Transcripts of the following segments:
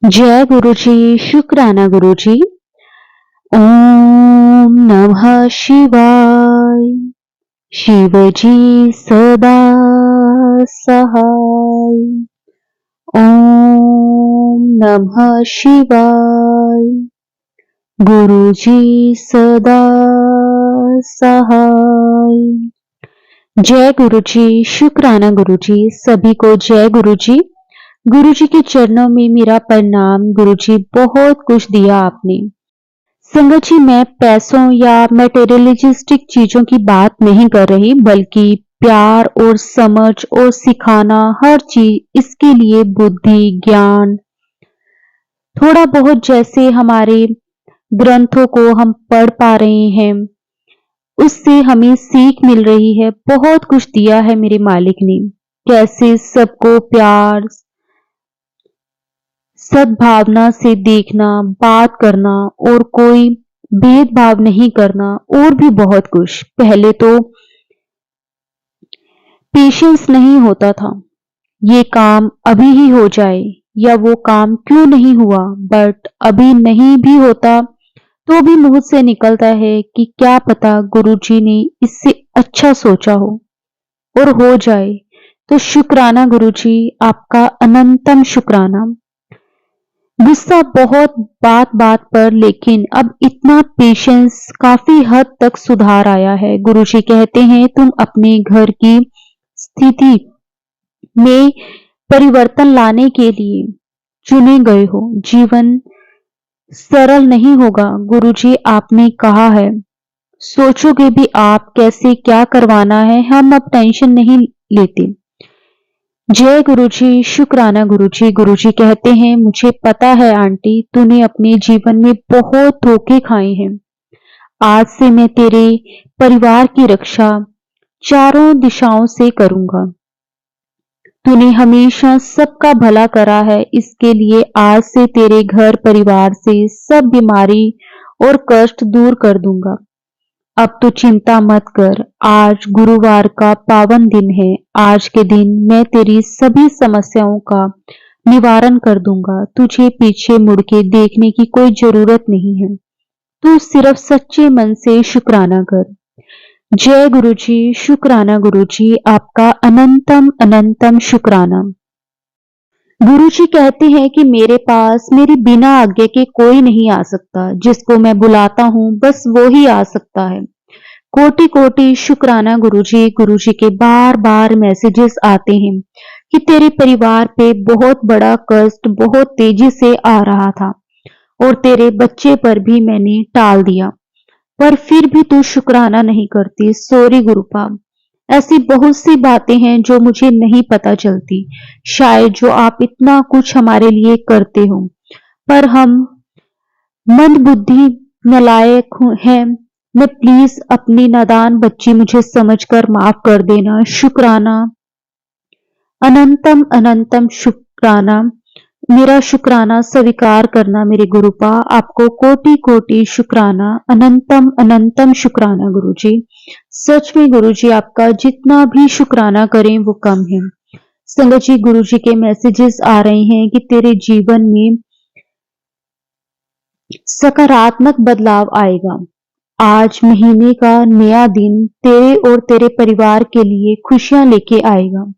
जय गुरु जी, शुक्राना गुरु जी। ओम नमः शिवाय। शिव जी सदा सहाय। ओम नमः शिवाय। गुरु जी सदा सहाय। जय गुरु जी, शुक्राना गुरु जी। सभी को जय गुरु जी। गुरु जी के चरणों में मेरा प्रणाम। गुरु जी बहुत कुछ दिया आपने। संगत जी, मैं पैसों या मटेरियलिस्टिक चीजों की बात नहीं कर रही, बल्कि प्यार और समझ और सिखाना हर चीज, इसके लिए बुद्धि ज्ञान थोड़ा बहुत जैसे हमारे ग्रंथों को हम पढ़ पा रहे हैं, उससे हमें सीख मिल रही है। बहुत कुछ दिया है मेरे मालिक ने। कैसे सबको प्यार सद्भावना से देखना, बात करना और कोई भेदभाव नहीं करना, और भी बहुत कुछ। पहले तो पेशेंस नहीं होता था, ये काम अभी ही हो जाए या वो काम क्यों नहीं हुआ, बट अभी नहीं भी होता तो भी मुंह से निकलता है कि क्या पता गुरुजी ने इससे अच्छा सोचा हो और हो जाए। तो शुक्राना गुरुजी, आपका अनंतम शुक्राना। गुस्सा बहुत बात बात पर, लेकिन अब इतना पेशेंस, काफी हद तक सुधार आया है। गुरुजी कहते हैं तुम अपने घर की स्थिति में परिवर्तन लाने के लिए चुने गए हो। जीवन सरल नहीं होगा गुरुजी, आपने कहा है। सोचोगे भी आप कैसे क्या करवाना है, हम अब टेंशन नहीं लेते। जय गुरुजी, शुक्राना गुरुजी। गुरुजी कहते हैं मुझे पता है आंटी, तूने अपने जीवन में बहुत धोखे खाए हैं। आज से मैं तेरे परिवार की रक्षा चारों दिशाओं से करूंगा। तूने हमेशा सबका भला करा है, इसके लिए आज से तेरे घर परिवार से सब बीमारी और कष्ट दूर कर दूंगा। अब तो चिंता मत कर, आज गुरुवार का पावन दिन है। आज के दिन मैं तेरी सभी समस्याओं का निवारण कर दूंगा। तुझे पीछे मुड़ के देखने की कोई जरूरत नहीं है। तू सिर्फ सच्चे मन से शुक्राना कर। जय गुरु जी, शुक्राना गुरु जी, आपका अनंतम अनंतम शुक्राना। गुरु जी कहते हैं कि मेरे पास मेरी बिना आज्ञा के कोई नहीं आ सकता। जिसको मैं बुलाता हूँ बस वो ही आ सकता है। कोटि कोटि शुक्राना गुरुजी। गुरुजी के बार बार मैसेजेस आते हैं कि तेरे परिवार पे बहुत बड़ा कष्ट बहुत तेजी से आ रहा था और तेरे बच्चे पर भी मैंने टाल दिया, पर फिर भी तू शुक्राना नहीं करती। सॉरी गुरुपा, ऐसी बहुत सी बातें हैं जो मुझे नहीं पता चलती। शायद जो आप इतना कुछ हमारे लिए करते हो, पर हम मंद बुद्धि नालायक हैं। मैं प्लीज अपनी नादान बच्ची, मुझे समझकर माफ कर देना। शुक्राना, अनंतम अनंतम शुक्राना। मेरा शुक्राना स्वीकार करना मेरे गुरुपा। आपको कोटि कोटि शुक्राना, अनंतम अनंतम शुक्राना गुरुजी। सच में गुरुजी, आपका जितना भी शुक्राना करें वो कम है। संगत जी, गुरुजी के मैसेजेस आ रहे हैं कि तेरे जीवन में सकारात्मक बदलाव आएगा। आज महीने का नया दिन तेरे और तेरे परिवार के लिए खुशियां लेके आएगा।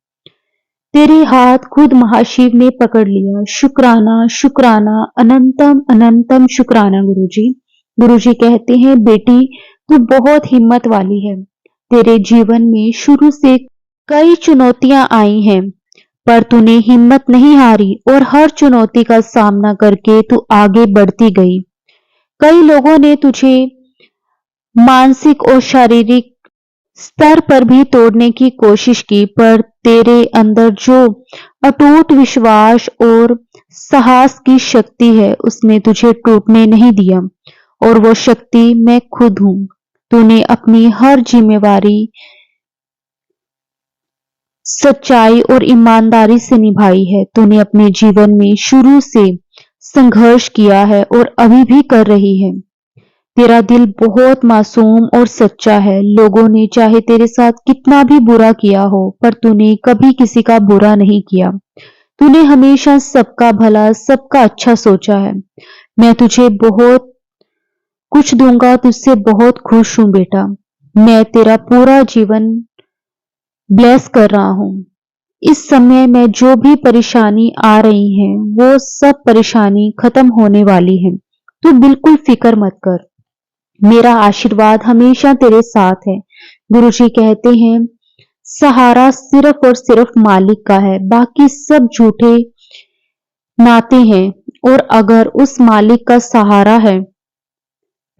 तेरे हाथ खुद महाशिव ने पकड़ लिया। शुक्राना शुक्राना, अनंतम अनंतम शुक्राना गुरुजी। गुरुजी कहते हैं बेटी, तू बहुत हिम्मत वाली है। तेरे जीवन में शुरू से कई चुनौतियां आई हैं, पर तूने हिम्मत नहीं हारी और हर चुनौती का सामना करके तू आगे बढ़ती गई। कई लोगों ने तुझे मानसिक और शारीरिक स्तर पर भी तोड़ने की कोशिश की, पर तेरे अंदर जो अटूट विश्वास और साहस की शक्ति है, उसने तुझे टूटने नहीं दिया। और वो शक्ति मैं खुद हूं। तूने अपनी हर जिम्मेवारी सच्चाई और ईमानदारी से निभाई है। तूने अपने जीवन में शुरू से संघर्ष किया है और अभी भी कर रही है। तेरा दिल बहुत मासूम और सच्चा है। लोगों ने चाहे तेरे साथ कितना भी बुरा किया हो, पर तूने कभी किसी का बुरा नहीं किया। तूने हमेशा सबका भला, सबका अच्छा सोचा है। मैं तुझे बहुत कुछ दूंगा, तुझसे बहुत खुश हूं बेटा। मैं तेरा पूरा जीवन ब्लेस कर रहा हूं। इस समय में जो भी परेशानी आ रही है वो सब परेशानी खत्म होने वाली है। तू बिल्कुल फिक्र मत कर। मेरा आशीर्वाद हमेशा तेरे साथ है। गुरुजी कहते हैं सहारा सिर्फ और सिर्फ मालिक का है, बाकी सब झूठे नाते हैं। और अगर उस मालिक का सहारा है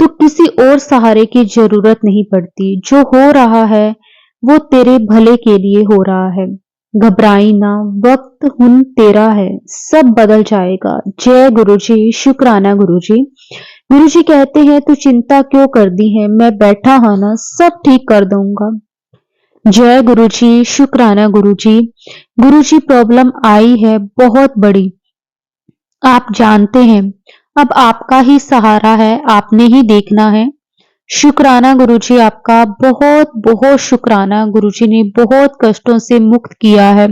तो किसी और सहारे की जरूरत नहीं पड़ती। जो हो रहा है वो तेरे भले के लिए हो रहा है। घबराई ना, वक्त हुन तेरा है, सब बदल जाएगा। जय गुरुजी, शुक्राना गुरुजी। गुरुजी कहते हैं तू चिंता क्यों कर दी है, मैं बैठा हाँ ना, सब ठीक कर दूंगा। जय गुरुजी, शुक्राना गुरुजी। गुरुजी प्रॉब्लम आई है बहुत बड़ी, आप जानते हैं। अब आपका ही सहारा है, आपने ही देखना है। शुक्राना गुरुजी, आपका बहुत बहुत शुक्राना। गुरुजी ने बहुत कष्टों से मुक्त किया है।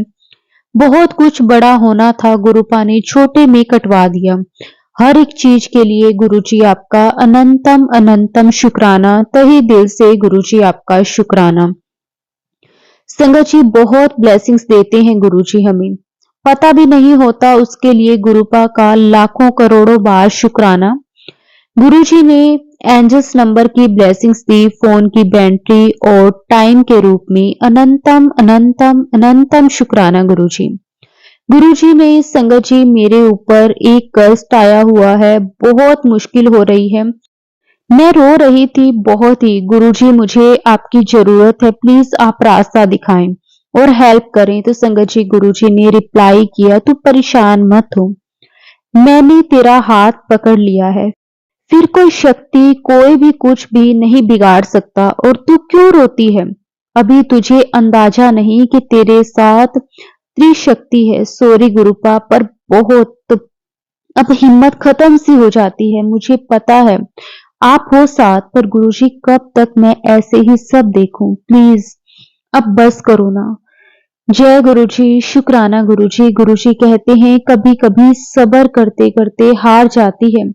बहुत कुछ बड़ा होना था, गुरुपा ने छोटे में कटवा दिया। हर एक चीज के लिए गुरुजी आपका अनंतम अनंतम शुक्राना। तहे दिल से गुरुजी आपका शुक्राना। संगत जी बहुत ब्लेसिंग्स देते हैं गुरुजी हमें, पता भी नहीं होता, उसके लिए गुरुपा का लाखों करोड़ों बार शुक्राना। गुरुजी ने एंजल्स नंबर की ब्लेसिंग्स दी, फोन की बैटरी और टाइम के रूप में। अनंतम अनंतम अनंतम शुक्राना गुरुजी। गुरुजी ने संगत जी मेरे ऊपर एक कष्ट आया हुआ है, बहुत मुश्किल हो रही है, मैं रो रही थी बहुत ही। गुरुजी मुझे आपकी जरूरत है, प्लीज आप रास्ता दिखाएं और हेल्प करें। तो संगत जी गुरुजी ने रिप्लाई किया तू परेशान मत हो, मैंने तेरा हाथ पकड़ लिया है, फिर कोई शक्ति कोई भी कुछ भी नहीं बिगाड़ सकता। और तू क्यों रोती है, अभी तुझे अंदाजा नहीं कि तेरे साथ त्रिशक्ति है। सॉरी गुरुपा, पर बहुत अब हिम्मत खत्म सी हो जाती है। मुझे पता है आप हो साथ, पर गुरुजी कब तक मैं ऐसे ही सब देखूं, प्लीज अब बस करो ना। जय गुरुजी, शुक्राना गुरुजी। गुरुजी कहते हैं कभी कभी सब्र करते करते हार जाती है।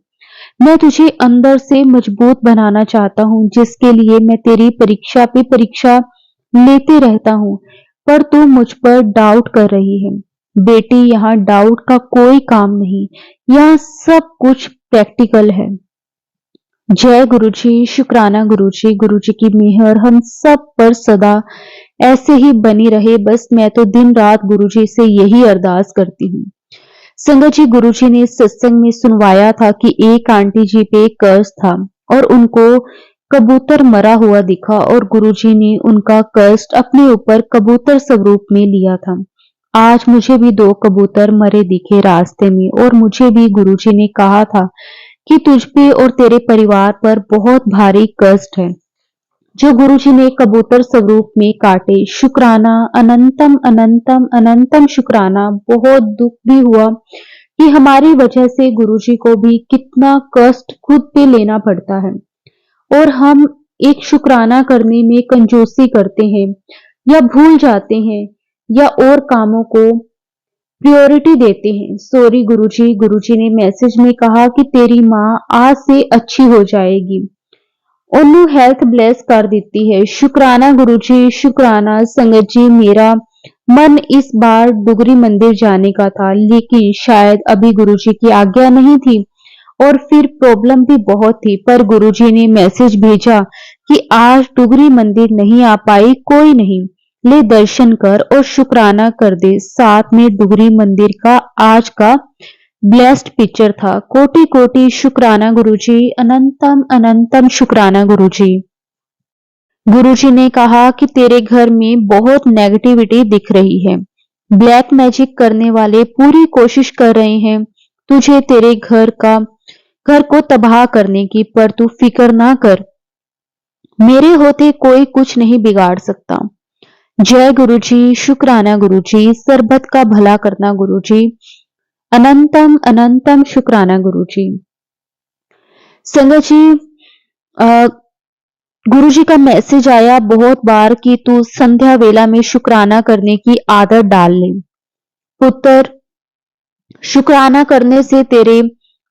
मैं तुझे अंदर से मजबूत बनाना चाहता हूँ, जिसके लिए मैं तेरी परीक्षा पे परीक्षा लेते रहता हूँ, पर तू मुझ पर डाउट कर रही है। बेटी यहाँ डाउट का कोई काम नहीं, यहाँ सब कुछ प्रैक्टिकल है। जय गुरुजी, शुक्राना गुरुजी। गुरुजी की मेहर हम सब पर सदा ऐसे ही बनी रहे, बस मैं तो दिन रात गुरुजी से यही अरदास करती हूँ। संगत जी गुरुजी ने सत्संग में सुनवाया था कि एक आंटी जी पे कर्ज था और उनको कबूतर मरा हुआ दिखा, और गुरुजी ने उनका कष्ट अपने ऊपर कबूतर स्वरूप में लिया था। आज मुझे भी दो कबूतर मरे दिखे रास्ते में, और मुझे भी गुरुजी ने कहा था कि तुझ पे और तेरे परिवार पर बहुत भारी कष्ट है, जो गुरुजी ने कबूतर स्वरूप में काटे। शुक्राना, अनंतम अनंतम अनंतम शुक्राना। बहुत दुख भी हुआ कि हमारी वजह से गुरुजी को भी कितना कष्ट खुद पे लेना पड़ता है, और हम एक शुक्राना करने में कंजूसी करते हैं या भूल जाते हैं या और कामों को प्रायोरिटी देते हैं। सॉरी गुरुजी। गुरुजी ने मैसेज में कहा कि तेरी माँ आज से अच्छी हो जाएगी, ओनू हेल्थ ब्लेस कर देती है। शुक्राना गुरुजी, शुक्राना। संगत जी मेरा मन इस बार डुगरी मंदिर जाने का था, लेकिन शायद अभी गुरुजी की आज्ञा नहीं थी, और फिर प्रॉब्लम भी बहुत थी, पर गुरुजी ने मैसेज भेजा कि आज डुगरी मंदिर नहीं आ पाई, कोई नहीं, ले दर्शन कर और शुक्राना कर दे। साथ में डुगरी मंदिर का आज का ब्लेस्ड पिक्चर था। कोटि कोटि शुक्राना गुरुजी, अनंतम अनंतम शुक्राना गुरुजी। गुरुजी ने कहा कि तेरे घर में बहुत नेगेटिविटी दिख रही है, ब्लैक मैजिक करने वाले पूरी कोशिश कर रहे हैं तुझे तेरे घर को तबाह करने की, पर तू फिक्र ना कर, मेरे होते कोई कुछ नहीं बिगाड़ सकता। जय गुरुजी, शुक्राना गुरुजी। सरबत का भला करना गुरुजी, अनंतम अनंतम शुक्राना गुरुजी। संगत जी गुरुजी का मैसेज आया बहुत बार कि तू संध्या वेला में शुक्राना करने की आदत डाल ले। पुत्र शुक्राना करने से तेरे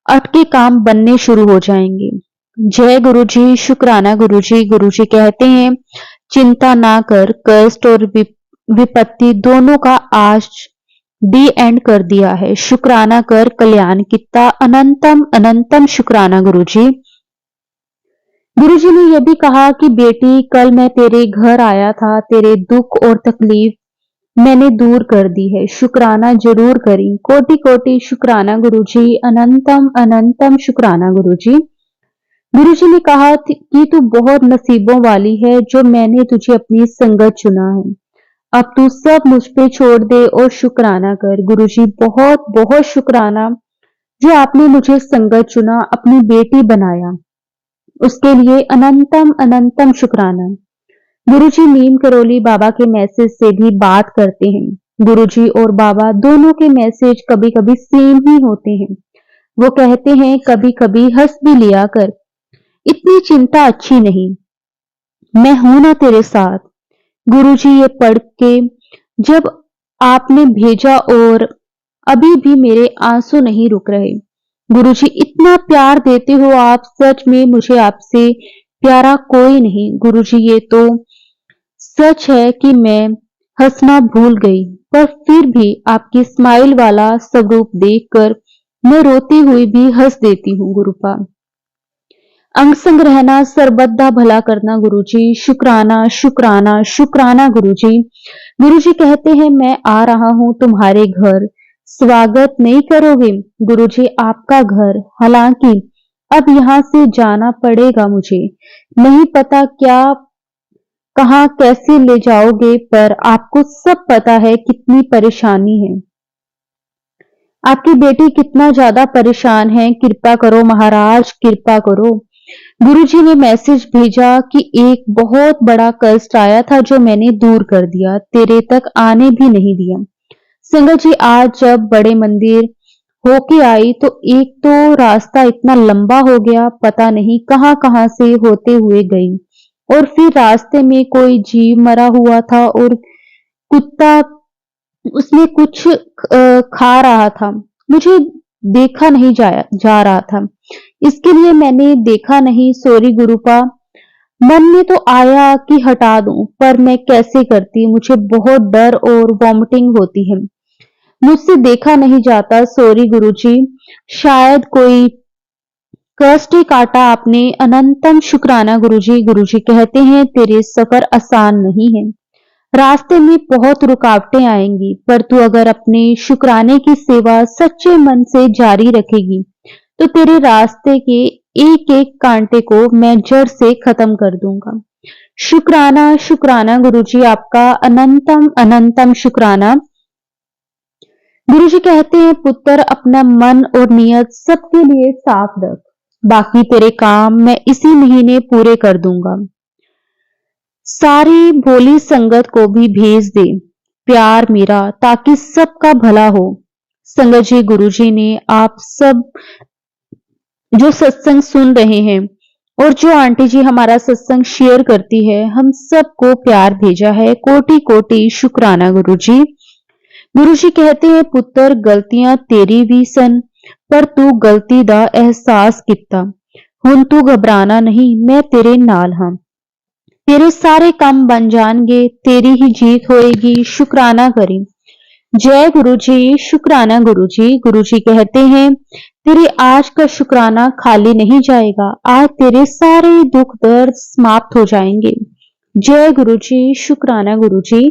अटके काम बनने शुरू हो जाएंगे। जय गुरु जी, शुक्राना गुरु जी। गुरु जी कहते हैं, चिंता ना कर, कष्ट और विपत्ति दोनों का आज डी एंड कर दिया है। शुक्राना कर, कल्याण कितना। अनंतम अनंतम शुक्राना गुरु जी। गुरु जी ने यह भी कहा कि बेटी, कल मैं तेरे घर आया था, तेरे दुख और तकलीफ मैंने दूर कर दी है। शुक्राना जरूर करी। कोटि कोटि शुक्राना गुरु जी। अनंतम अनंतम शुक्राना गुरु जी। गुरु जी ने कहा कि तू बहुत नसीबों वाली है जो मैंने तुझे अपनी संगत चुना है। अब तू सब मुझ पे छोड़ दे और शुक्राना कर। गुरु जी बहुत बहुत शुक्राना जो आपने मुझे संगत चुना, अपनी बेटी बनाया, उसके लिए अनंतम अनंतम शुक्राना। गुरुजी नीम करोली बाबा के मैसेज से भी बात करते हैं। गुरुजी और बाबा दोनों के मैसेज कभी कभी सेम ही होते हैं। वो कहते हैं, कभी कभी हंस भी लिया कर, इतनी चिंता अच्छी नहीं, मैं हूं ना तेरे साथ। गुरुजी ये पढ़ के जब आपने भेजा और अभी भी मेरे आंसू नहीं रुक रहे। गुरुजी इतना प्यार देते हो आप, सच में मुझे आपसे प्यारा कोई नहीं। गुरुजी ये तो सच है कि मैं हंसना भूल गई, पर फिर भी आपकी स्माइल वाला स्वरूप देखकर मैं रोती हुई भी हंस देती हूँ। गुरुपा अंग संग रहना, सर्वदा भला करना गुरुजी। शुक्राना शुक्राना शुक्राना गुरुजी। गुरुजी कहते हैं, मैं आ रहा हूँ तुम्हारे घर, स्वागत नहीं करोगे गुरुजी आपका घर? हालांकि अब यहाँ से जाना पड़ेगा मुझे, नहीं पता क्या कहाँ कैसे ले जाओगे, पर आपको सब पता है कितनी परेशानी है, आपकी बेटी कितना ज्यादा परेशान है। कृपा करो महाराज, कृपा करो। गुरुजी ने मैसेज भेजा कि एक बहुत बड़ा कष्ट आया था जो मैंने दूर कर दिया, तेरे तक आने भी नहीं दिया। संगत जी, आज जब बड़े मंदिर होके आई तो एक तो रास्ता इतना लंबा हो गया, पता नहीं कहां कहां से होते हुए गई, और फिर रास्ते में कोई जीव मरा हुआ था और कुत्ता उसमें कुछ खा रहा था। मुझे देखा नहीं जा रहा था, इसके लिए मैंने देखा नहीं, सॉरी गुरुपा। मन में तो आया कि हटा दूं, पर मैं कैसे करती, मुझे बहुत डर और वॉमिटिंग होती है, मुझसे देखा नहीं जाता, सॉरी गुरुजी। शायद कोई कष्ट ही काटा आपने। अनंतम शुक्राना गुरुजी। गुरुजी कहते हैं, तेरे सफर आसान नहीं है, रास्ते में बहुत रुकावटें आएंगी, पर तू अगर अपने शुक्राने की सेवा सच्चे मन से जारी रखेगी तो तेरे रास्ते के एक एक कांटे को मैं जड़ से खत्म कर दूंगा। शुक्राना शुक्राना गुरुजी आपका। अनंतम अनंतम शुक्राना। गुरुजी कहते हैं, पुत्र अपना मन और नियत सबके लिए साफ रख, बाकी तेरे काम मैं इसी महीने पूरे कर दूंगा। सारी भोली संगत को भी भेज दे प्यार मेरा, ताकि सबका भला हो। संगत जी, गुरुजी ने आप सब जो सत्संग सुन रहे हैं और जो आंटी जी हमारा सत्संग शेयर करती है, हम सबको प्यार भेजा है। कोटि कोटि शुक्राना गुरुजी। गुरुजी कहते हैं, पुत्र गलतियां तेरी भी सन, पर तू गलती दा एहसास किता, हुण तू घबराना नहीं, मैं तेरे नाल हां, तेरे सारे काम बन जाएंगे, तेरी ही जीत होएगी। शुक्राना करी। जय गुरु जी, शुक्राना गुरु जी। गुरु जी कहते हैं, तेरे आज का शुक्राना खाली नहीं जाएगा, आज तेरे सारे दुख दर्द समाप्त हो जाएंगे। जय गुरु जी, शुक्राना गुरु जी।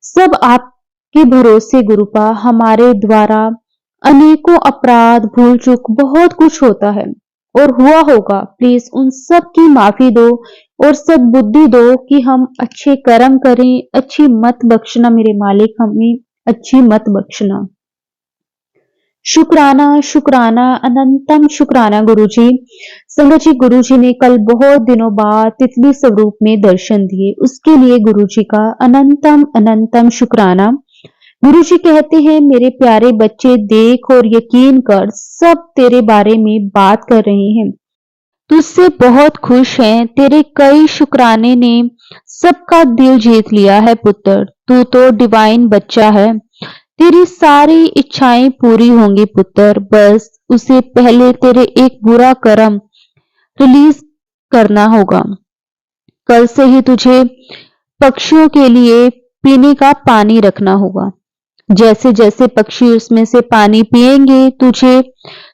सब आपके भरोसे गुरुपा, हमारे द्वारा अनेकों अपराध भूल चूक बहुत कुछ होता है और हुआ होगा, प्लीज उन सब की माफी दो और सद्बुद्धि दो कि हम अच्छे कर्म करें। अच्छी मत बख्शना मेरे मालिक, हमें अच्छी मत बख्शना। शुक्राना शुक्राना अनंतम शुक्राना गुरुजी। संगत जी, गुरुजी ने कल बहुत दिनों बाद तितली स्वरूप में दर्शन दिए, उसके लिए गुरुजी का अनंतम अनंतम शुक्राना। गुरुजी कहते हैं, मेरे प्यारे बच्चे देख और यकीन कर, सब तेरे बारे में बात कर रहे हैं, तुझसे बहुत खुश हैं, तेरे कई शुक्राने ने सबका दिल जीत लिया है। पुत्र तू तो डिवाइन बच्चा है, तेरी सारी इच्छाएं पूरी होंगी पुत्र, बस उसे पहले तेरे एक बुरा कर्म रिलीज करना होगा। कल से ही तुझे पक्षियों के लिए पीने का पानी रखना होगा। जैसे जैसे पक्षी उसमें से पानी पिएंगे तुझे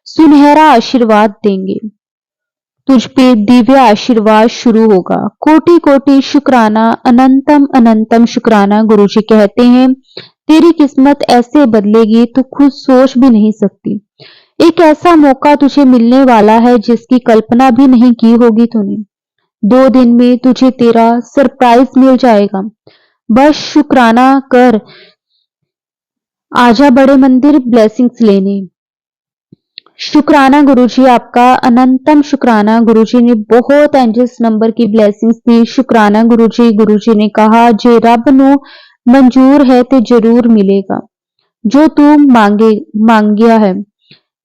सुनहरा आशीर्वाद देंगे। तुझ पे दिव्य आशीर्वाद शुरू होगा। कोटि कोटि शुक्राना, अनंतम अनंतम शुक्राना। गुरुजी कहते हैं तेरी किस्मत ऐसे बदलेगी तू खुद सोच भी नहीं सकती। एक ऐसा मौका तुझे मिलने वाला है जिसकी कल्पना भी नहीं की होगी तूने। 2 दिन में तुझे तेरा सरप्राइज मिल जाएगा। बस शुक्राना कर। आजा बड़े मंदिर ब्लेसिंग्स लेने। शुक्राना गुरुजी, आपका अनंतम शुक्राना। गुरुजी ने बहुत एंजल्स नंबर की ब्लेसिंग्स दी। शुक्राना गुरुजी। गुरुजी ने कहा जे रब नू मंजूर है ते जरूर मिलेगा जो तू मांगिया है।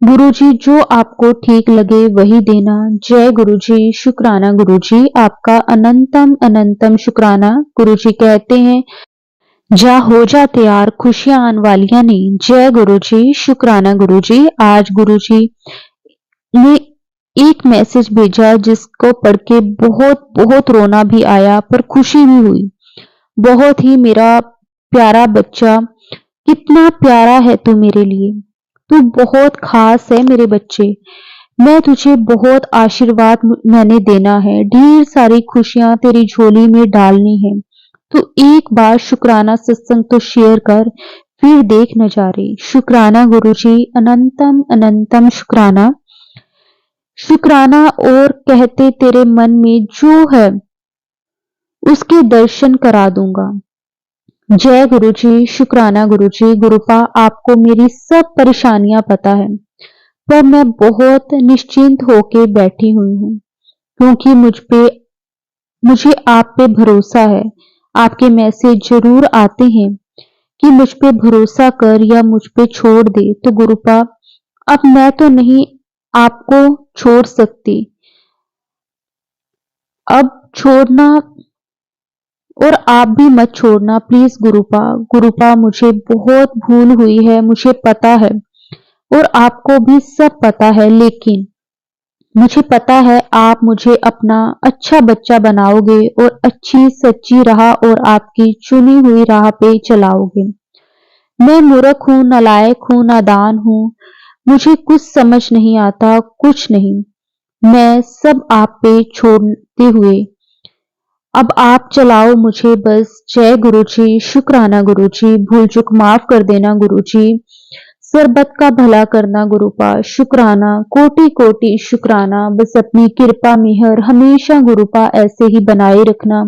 गुरुजी जो आपको ठीक लगे वही देना। जय गुरुजी। शुक्राना गुरुजी, आपका अनंतम अनंतम शुक्राना। गुरुजी कहते हैं जा हो जा तैयार, खुशियां आने वालियां ने। जय गुरुजी। शुक्राना गुरुजी। आज गुरुजी ने एक मैसेज भेजा जिसको पढ़ के बहुत बहुत रोना भी आया पर खुशी भी हुई। बहुत ही मेरा प्यारा बच्चा, कितना प्यारा है तू मेरे लिए। तू बहुत खास है मेरे बच्चे। मैं तुझे बहुत आशीर्वाद मैंने देना है। ढेर सारी खुशियां तेरी झोली में डालनी है। तो एक बार शुक्राना सत्संग तो शेयर कर, फिर देख नजारे। शुक्राना गुरुजी, अनंतम अनंतम शुक्राना। शुक्राना और कहते तेरे मन में जो है उसके दर्शन करा दूंगा। जय गुरुजी। शुक्राना गुरुजी। गुरुपा आपको मेरी सब परेशानियां पता है पर मैं बहुत निश्चिंत होके बैठी हुई हूँ क्योंकि मुझे आप पे भरोसा है। आपके मैसेज जरूर आते हैं कि मुझ पे भरोसा कर या मुझ पे छोड़ दे। तो गुरुपा अब मैं तो नहीं आपको छोड़ सकती। अब छोड़ना और आप भी मत छोड़ना प्लीज गुरुपा। गुरुपा मुझे बहुत भूल हुई है, मुझे पता है और आपको भी सब पता है, लेकिन मुझे पता है आप मुझे अपना अच्छा बच्चा बनाओगे और अच्छी सच्ची राह और आपकी चुनी हुई राह पे चलाओगे। मैं मूर्ख हूं, नालायक हूं, नादान हूं, मुझे कुछ समझ नहीं आता, कुछ नहीं। मैं सब आप पे छोड़ते हुए अब आप चलाओ मुझे बस। जय गुरुजी। शुक्राना गुरुजी। भूल चूक माफ कर देना गुरुजी। सरबत का भला करना गुरुपा। शुक्राना, कोटि कोटि शुक्राना। बस अपनी कृपा मेहर हमेशा गुरुपा ऐसे ही बनाए रखना।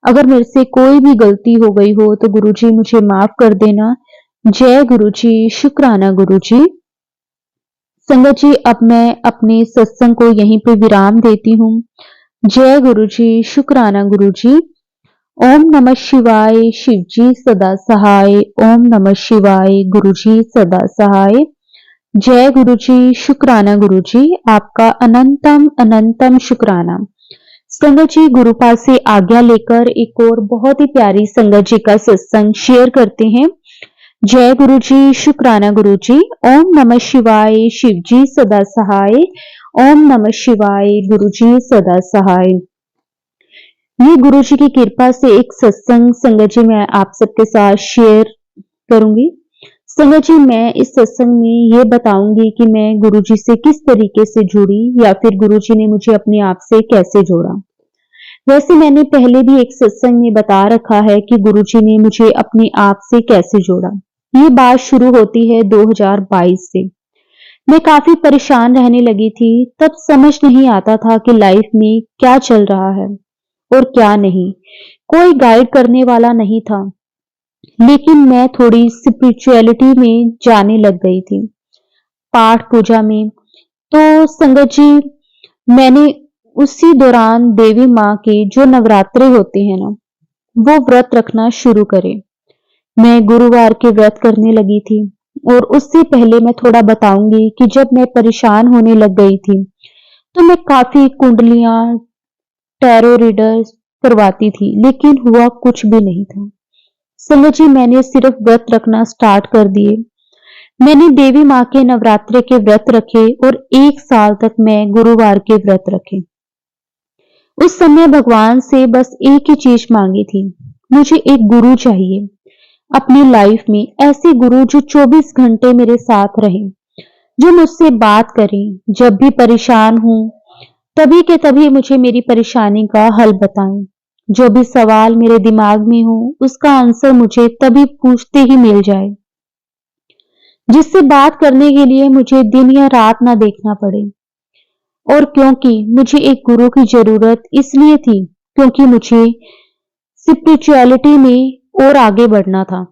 अगर मेरे से कोई भी गलती हो गई हो तो गुरुजी मुझे माफ कर देना। जय गुरुजी। शुक्राना गुरुजी। संगत जी, अब मैं अपने सत्संग को यहीं पे विराम देती हूँ। जय गुरुजी। शुक्राना गुरुजी। ओम नमः शिवाय। शिव जी सदा सहाय। ओम नमः शिवाय। गुरुजी सदा सहाय। जय गुरुजी। शुक्राना गुरुजी, आपका अनंतम अनंतम शुक्राना। संगत जी, गुरुपा से आज्ञा लेकर एक और बहुत ही प्यारी संगत जी का सत्संग शेयर करते हैं। जय गुरुजी। शुक्राना गुरुजी। ओम नमः शिवाय। शिव जी सदा सहाय। ओम नमः शिवाय। गुरुजी सदा सहाय। ये गुरुजी की कृपा से एक सत्संग संगत जी मैं आप सबके साथ शेयर करूंगी। संगत जी, मैं इस सत्संग में ये बताऊंगी कि मैं गुरुजी से किस तरीके से जुड़ी या फिर गुरुजी ने मुझे अपने आप से कैसे जोड़ा। वैसे मैंने पहले भी एक सत्संग में बता रखा है कि गुरुजी ने मुझे अपने आप से कैसे जोड़ा। ये बात शुरू होती है 2022 से। मैं काफी परेशान रहने लगी थी। तब समझ नहीं आता था कि लाइफ में क्या चल रहा है और क्या नहीं। कोई गाइड करने वाला नहीं था, लेकिन मैं थोड़ी स्पिरिचुअलिटी में जाने लग गई थी, पाठ पूजा में। तो संगत जी, मैंने उसी दौरान देवी माँ के जो नवरात्रे होते हैं ना, वो व्रत रखना शुरू करे। मैं गुरुवार के व्रत करने लगी थी। और उससे पहले मैं थोड़ा बताऊंगी कि जब मैं परेशान होने लग गई थी तो मैं काफी कुंडलियां, टैरो रीडर्स करवाती थी, लेकिन हुआ कुछ भी नहीं था। संगत जी, मैंने सिर्फ व्रत रखना स्टार्ट कर दिए। मैंने देवी माँ के नवरात्रे के व्रत रखे और 1 साल तक मैं गुरुवार के व्रत रखे। उस समय भगवान से बस एक ही चीज मांगी थी, मुझे एक गुरु चाहिए अपनी लाइफ में, ऐसे गुरु जो 24 घंटे मेरे साथ रहे, जो मुझसे बात करे, जब भी परेशान हूं तभी के तभी मुझे मेरी परेशानी का हल बताएं, जो भी सवाल मेरे दिमाग में हो उसका आंसर मुझे तभी पूछते ही मिल जाए, जिससे बात करने के लिए मुझे दिन या रात ना देखना पड़े। और क्योंकि मुझे एक गुरु की जरूरत इसलिए थी क्योंकि मुझे स्पिरिचुअलिटी में और आगे बढ़ना था,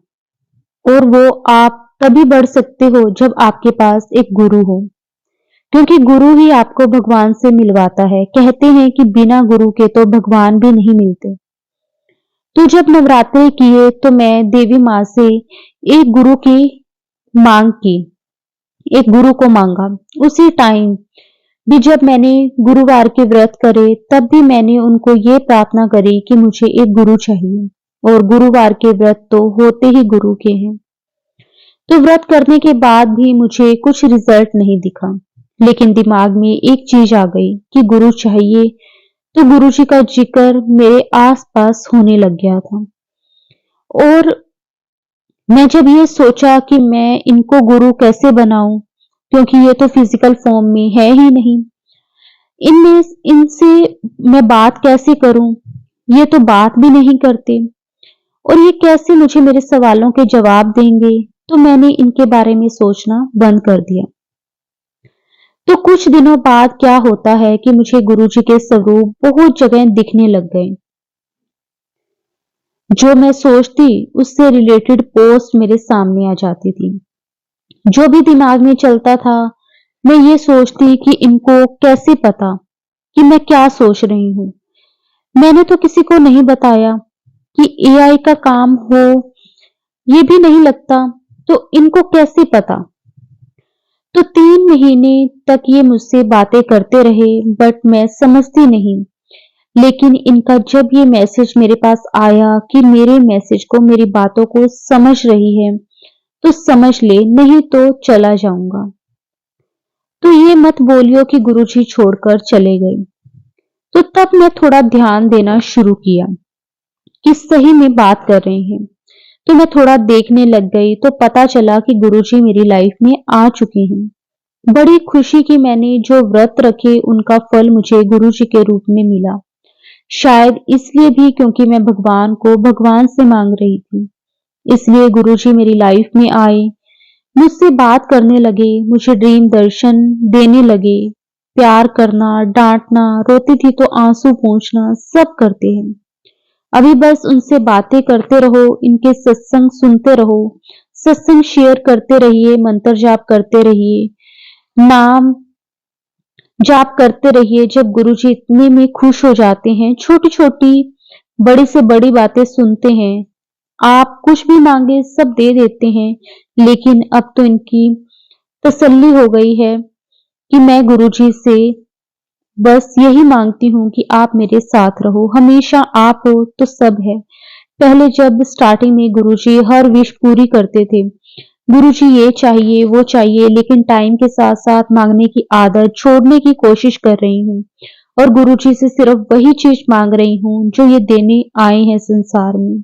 और वो आप तभी बढ़ सकते हो जब आपके पास एक गुरु हो, क्योंकि गुरु ही आपको भगवान से मिलवाता है। कहते हैं कि बिना गुरु के तो भगवान भी नहीं मिलते। तो जब नवरात्रे किए तो मैं देवी माँ से एक गुरु की मांग की, एक गुरु को मांगा। उसी टाइम भी जब मैंने गुरुवार के व्रत करे तब भी मैंने उनको ये प्रार्थना करी कि मुझे एक गुरु चाहिए, और गुरुवार के व्रत तो होते ही गुरु के हैं। तो व्रत करने के बाद भी मुझे कुछ रिजल्ट नहीं दिखा, लेकिन दिमाग में एक चीज आ गई कि गुरु चाहिए, तो गुरु जी का जिक्र मेरे आसपास होने लग गया था। और मैं जब ये सोचा कि मैं इनको गुरु कैसे बनाऊं, क्योंकि ये तो फिजिकल फॉर्म में है ही नहीं, इनमें इनसे मैं बात कैसे करूं, ये तो बात भी नहीं करते, और ये कैसे मुझे मेरे सवालों के जवाब देंगे, तो मैंने इनके बारे में सोचना बंद कर दिया। तो कुछ दिनों बाद क्या होता है कि मुझे गुरुजी के स्वरूप बहुत जगह दिखने लग गए। जो मैं सोचती उससे रिलेटेड पोस्ट मेरे सामने आ जाती थी। जो भी दिमाग में चलता था मैं ये सोचती कि इनको कैसे पता कि मैं क्या सोच रही हूँ। मैंने तो किसी को नहीं बताया कि एआई का काम हो, ये भी नहीं लगता, तो इनको कैसे पता। तो 3 महीने तक ये मुझसे बातें करते रहे, बट मैं समझती नहीं। लेकिन इनका जब ये मैसेज मेरे पास आया कि मेरे मैसेज को, मेरी बातों को समझ रही है, तो समझ ले, नहीं तो चला जाऊंगा। तो ये मत बोलियो कि गुरुजी छोड़कर चले गए। तो तब मैं थोड़ा ध्यान देना शुरू किया कि सही में बात कर रहे हैं। तो मैं थोड़ा देखने लग गई तो पता चला कि गुरुजी मेरी लाइफ में आ चुके हैं। बड़ी खुशी की मैंने जो व्रत रखे उनका फल मुझे गुरुजी के रूप में मिला। शायद इसलिए भी क्योंकि मैं भगवान को भगवान से मांग रही थी, इसलिए गुरुजी मेरी लाइफ में आए, मुझसे बात करने लगे, मुझे ड्रीम दर्शन देने लगे, प्यार करना, डांटना, रोती थी तो आंसू पोंछना, सब करते हैं। अभी बस उनसे बातें करते रहो, इनके सत्संग सुनते रहो, सत्संग शेयर करते रहिए, मंत्र जाप करते रहिए, नाम जाप करते रहिए। जब गुरुजी इतने में खुश हो जाते हैं, छोटी छोटी बड़ी से बड़ी बातें सुनते हैं, आप कुछ भी मांगे सब दे देते हैं। लेकिन अब तो इनकी तसल्ली हो गई है कि मैं गुरुजी से बस यही मांगती हूँ कि आप मेरे साथ रहो, हमेशा आप हो तो सब है। पहले जब स्टार्टिंग में गुरुजी हर विश पूरी करते थे, गुरुजी ये चाहिए वो चाहिए, लेकिन टाइम के साथ साथ मांगने की आदत छोड़ने की कोशिश कर रही हूँ, और गुरुजी से सिर्फ वही चीज मांग रही हूँ जो ये देने आए हैं संसार में।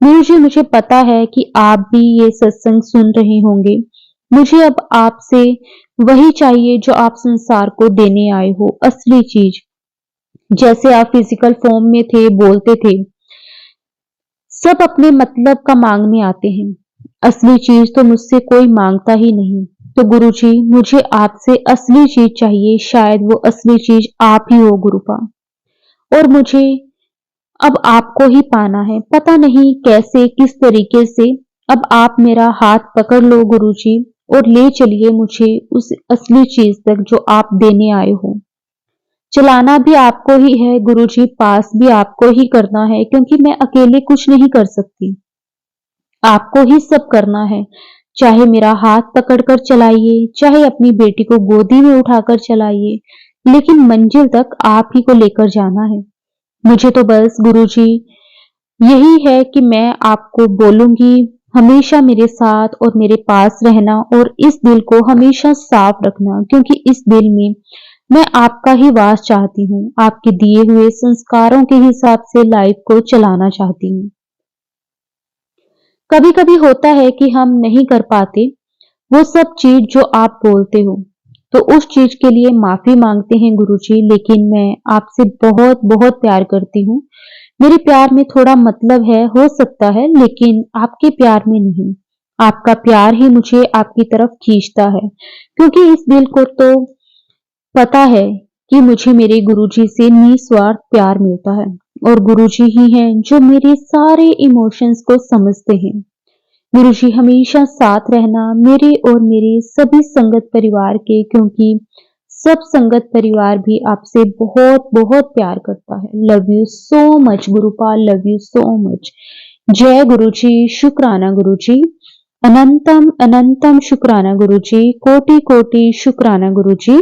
गुरुजी, मुझे पता है कि आप भी ये सत्संग सुन रहे होंगे, मुझे अब आपसे वही चाहिए जो आप संसार को देने आए हो, असली चीज। जैसे आप फिजिकल फॉर्म में थे, बोलते थे, सब अपने मतलब का मांगने आते हैं, असली चीज तो मुझसे कोई मांगता ही नहीं। तो गुरुजी, मुझे आपसे असली चीज चाहिए, शायद वो असली चीज आप ही हो गुरुपा, और मुझे अब आपको ही पाना है, पता नहीं कैसे किस तरीके से। अब आप मेरा हाथ पकड़ लो गुरुजी, और ले चलिए मुझे उस असली चीज तक जो आप देने आए हो। चलाना भी आपको ही है गुरुजी, पास भी आपको ही करना है, क्योंकि मैं अकेले कुछ नहीं कर सकती, आपको ही सब करना है। चाहे मेरा हाथ पकड़कर चलाइए, चाहे अपनी बेटी को गोदी में उठाकर चलाइए, लेकिन मंजिल तक आप ही को लेकर जाना है। मुझे तो बस गुरुजी यही है कि मैं आपको बोलूंगी, हमेशा मेरे साथ और मेरे पास रहना और इस दिल को हमेशा साफ रखना, क्योंकि इस दिल में मैं आपका ही वास चाहती हूँ। आपके दिए हुए संस्कारों के हिसाब से लाइफ को चलाना चाहती हूँ। कभी कभी होता है कि हम नहीं कर पाते वो सब चीज जो आप बोलते हो, तो उस चीज के लिए माफी मांगते हैं गुरुजी। लेकिन मैं आपसे बहुत बहुत प्यार करती हूँ। मेरे प्यार में थोड़ा मतलब है, हो सकता है, लेकिन आपके प्यार में नहीं। आपका प्यार ही मुझे आपकी तरफ खींचता है, क्योंकि इस दिल को तो पता है कि मुझे मेरे गुरुजी से निस्वार्थ प्यार मिलता है, और गुरुजी ही हैं जो मेरे सारे इमोशंस को समझते हैं। गुरुजी हमेशा साथ रहना मेरे और मेरे सभी संगत परिवार के, क्योंकि सब संगत परिवार भी आपसे बहुत बहुत प्यार करता है। Love you so much Gurupal, love you so much. जय गुरुजी, शुक्राना गुरुजी, अनंतम अनंतम शुक्राना गुरुजी, कोटि कोटि शुक्राना गुरुजी।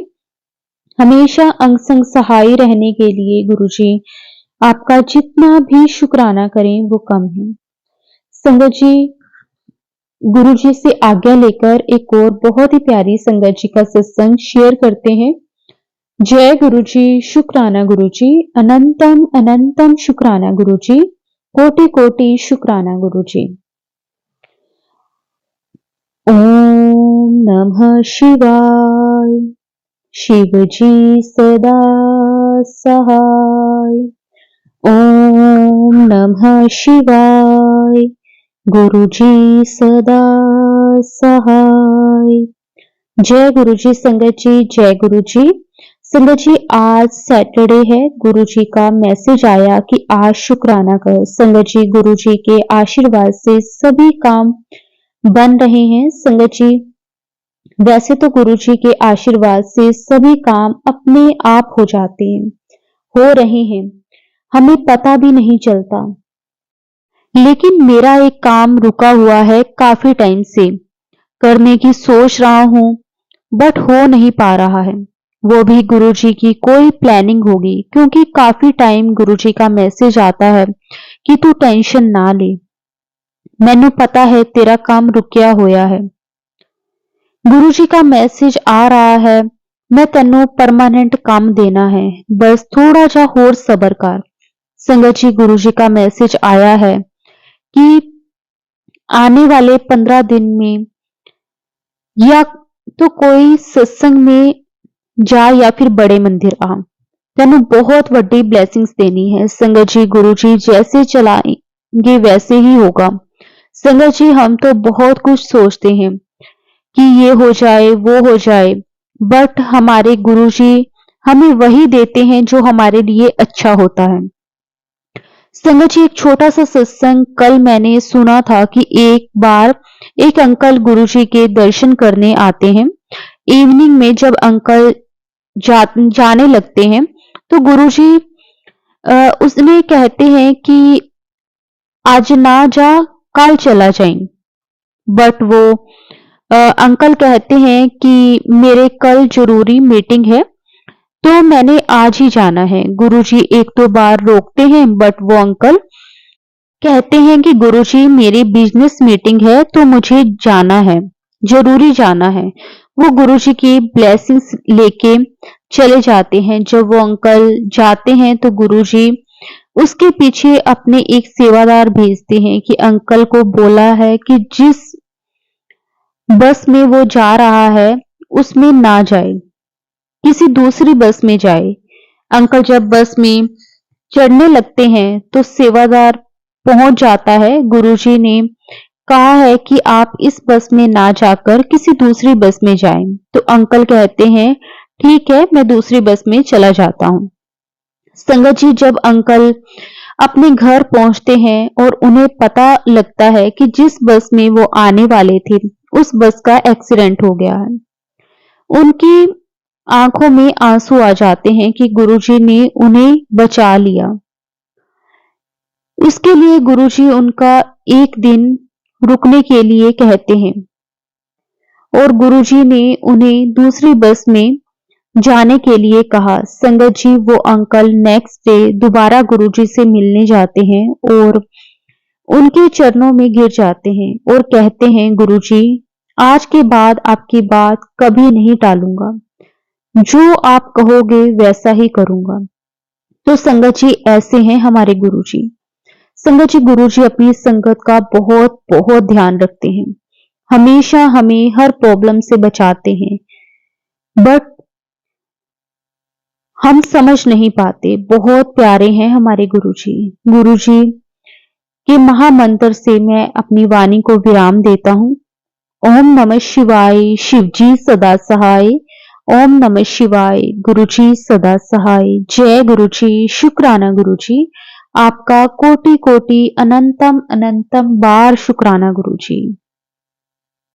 हमेशा अंग संग सहाय रहने के लिए गुरुजी आपका जितना भी शुक्राना करें वो कम है। संगत जी, गुरु जी से आज्ञा लेकर एक और बहुत ही प्यारी संगत जी का सत्संग शेयर करते हैं। जय गुरु जी, शुक्राना गुरु जी, अनंतम अनंतम शुक्राना गुरु जी, कोटि कोटि शुक्राना गुरु जी। ओम नमः शिवाय। शिव जी सदा सहाय। ओम नमः शिवाय। गुरु जी सदा सहाय। जय गुरु जी संगत जी, जय गुरु जी। संगत जी, आज सैटरडे है। गुरु जी का मैसेज आया कि आज शुक्राना करो। संगत जी, गुरु जी के आशीर्वाद से सभी काम बन रहे हैं। संगत जी, वैसे तो गुरु जी के आशीर्वाद से सभी काम अपने आप हो जाते हैं, हो रहे हैं, हमें पता भी नहीं चलता। लेकिन मेरा एक काम रुका हुआ है काफी टाइम से, करने की सोच रहा हूं, बट हो नहीं पा रहा है। वो भी गुरु जी की कोई प्लानिंग होगी, क्योंकि काफी टाइम गुरु जी का मैसेज आता है कि तू टेंशन ना ले, मैनू पता है तेरा काम रुकिया होया है। गुरु जी का मैसेज आ रहा है, मैं तेनू परमानेंट काम देना है, बस थोड़ा जा होर सबर कर। संगत जी, गुरु जी का मैसेज आया है कि आने वाले 15 दिन में या तो कोई सत्संग में जा या फिर बड़े मंदिर आ, तेनू बहुत बड़ी ब्लेसिंग्स देनी है। संगत जी, गुरु जी जैसे चलाएंगे वैसे ही होगा। संगत जी, हम तो बहुत कुछ सोचते हैं कि ये हो जाए वो हो जाए, बट हमारे गुरु जी हमें वही देते हैं जो हमारे लिए अच्छा होता है। संगत जी, एक छोटा सा सत्संग कल मैंने सुना था कि एक बार एक अंकल गुरुजी के दर्शन करने आते हैं। इवनिंग में जब अंकल जाने लगते हैं तो गुरुजी उसमें कहते हैं कि आज ना जा, कल चला जाए। बट वो अंकल कहते हैं कि मेरे कल जरूरी मीटिंग है, तो मैंने आज ही जाना है। गुरुजी एक दो बार रोकते हैं, बट वो अंकल कहते हैं कि गुरुजी मेरी बिजनेस मीटिंग है तो मुझे जाना है, जरूरी जाना है। वो गुरुजी की ब्लेसिंग्स लेके चले जाते हैं। जब वो अंकल जाते हैं तो गुरुजी उसके पीछे अपने एक सेवादार भेजते हैं कि अंकल को बोला है कि जिस बस में वो जा रहा है उसमें ना जाए, किसी दूसरी बस में जाए। अंकल जब बस में चढ़ने लगते हैं तो सेवादार पहुंच जाता है। गुरुजी ने कहा है कि आप इस बस में ना जाकर किसी दूसरी बस में जाएं। तो अंकल कहते हैं ठीक है, मैं दूसरी बस में चला जाता हूं। संगत जी, जब अंकल अपने घर पहुंचते हैं और उन्हें पता लगता है कि जिस बस में वो आने वाले थे उस बस का एक्सीडेंट हो गया है, उनकी आंखों में आंसू आ जाते हैं कि गुरुजी ने उन्हें बचा लिया। इसके लिए गुरुजी उनका एक दिन रुकने के लिए कहते हैं और गुरुजी ने उन्हें दूसरी बस में जाने के लिए कहा। संगत जी, वो अंकल नेक्स्ट डे दोबारा गुरुजी से मिलने जाते हैं और उनके चरणों में गिर जाते हैं और कहते हैं, गुरुजी, आज के बाद आपकी बात कभी नहीं टालूंगा, जो आप कहोगे वैसा ही करूंगा। तो संगत जी, ऐसे हैं हमारे गुरुजी। संगत जी, गुरुजी अपनी संगत का बहुत बहुत ध्यान रखते हैं, हमेशा हमें हर प्रॉब्लम से बचाते हैं, बट हम समझ नहीं पाते। बहुत प्यारे हैं हमारे गुरुजी। गुरुजी के महामंत्र से मैं अपनी वाणी को विराम देता हूँ। ओम नमः शिवाय, शिवजी सदा सहाय। ओम नमः शिवाय, गुरुजी सदा सहाय। जय गुरुजी, शुक्राना गुरुजी, आपका कोटि कोटि अनंतम अनंतम बार शुक्राना गुरुजी।